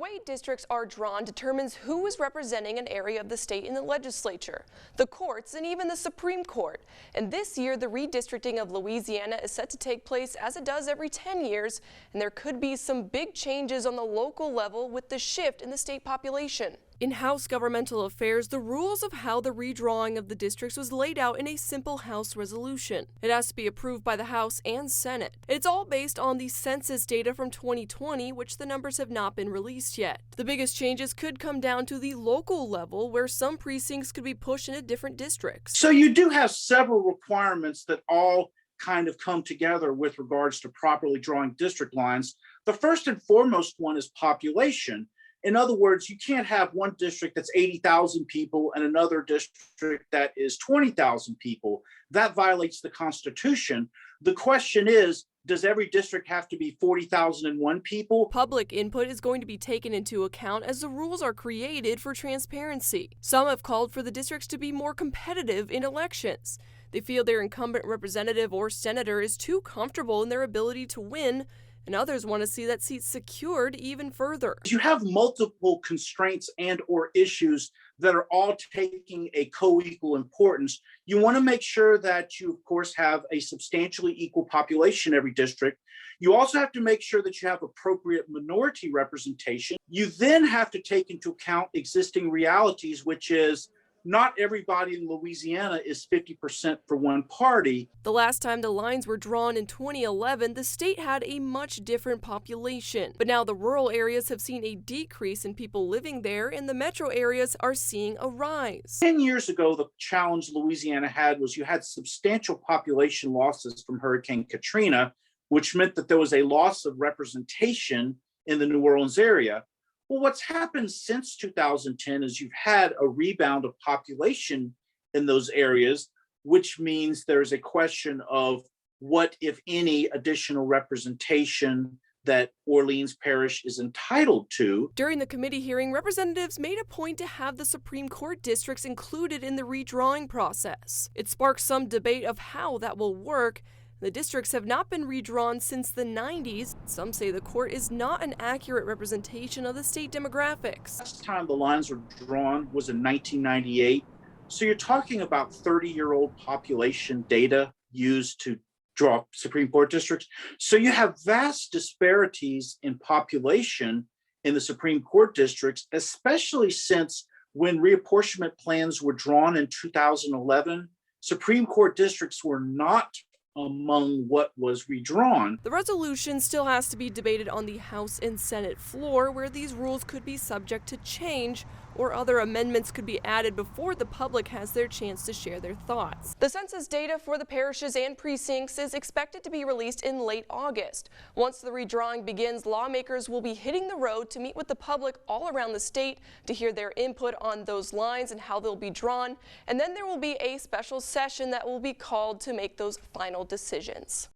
The way districts are drawn determines who is representing an area of the state in the legislature, the courts, and even the Supreme Court. And this year, the redistricting of Louisiana is set to take place as it does every 10 years, and there could be some big changes on the local level with the shift in the state population. In House Governmental Affairs, the rules of how the redrawing of the districts was laid out in a simple House resolution. It has to be approved by the House and Senate. It's all based on the census data from 2020, which the numbers have not been released yet. The biggest changes could come down to the local level, where some precincts could be pushed into different districts. So you do have several requirements that all kind of come together with regards to properly drawing district lines. The first and foremost one is population. In other words, you can't have one district that's 80,000 people and another district that is 20,000 people. That violates the Constitution. The question is, does every district have to be 40,001 people? Public input is going to be taken into account as the rules are created for transparency. Some have called for the districts to be more competitive in elections. They feel their incumbent representative or senator is too comfortable in their ability to win, and others want to see that seat secured even further. You have multiple constraints and or issues that are all taking a co-equal importance. You want to make sure that you, of course, have a substantially equal population in every district. You also have to make sure that you have appropriate minority representation. You then have to take into account existing realities, which is not everybody in Louisiana is 50% for one party. The last time the lines were drawn in 2011, the state had a much different population. But now the rural areas have seen a decrease in people living there, and the metro areas are seeing a rise. 10 years ago, the challenge Louisiana had was you had substantial population losses from Hurricane Katrina, which meant that there was a loss of representation in the New Orleans area. Well, what's happened since 2010 is you've had a rebound of population in those areas, which means there's a question of what, if any, additional representation that Orleans Parish is entitled to. During the committee hearing, representatives made a point to have the Supreme Court districts included in the redrawing process. It sparked some debate of how that will work. The districts have not been redrawn since the 90s. Some say the court is not an accurate representation of the state demographics. Last time the lines were drawn was in 1998. So you're talking about 30-year-old population data used to draw Supreme Court districts. So you have vast disparities in population in the Supreme Court districts, especially since when reapportionment plans were drawn in 2011, Supreme Court districts were not among what was redrawn. The resolution still has to be debated on the House and Senate floor, where these rules could be subject to change or other amendments could be added before the public has their chance to share their thoughts. The census data for the parishes and precincts is expected to be released in late August. Once the redrawing begins, lawmakers will be hitting the road to meet with the public all around the state to hear their input on those lines and how they'll be drawn. And then there will be a special session that will be called to make those final decisions.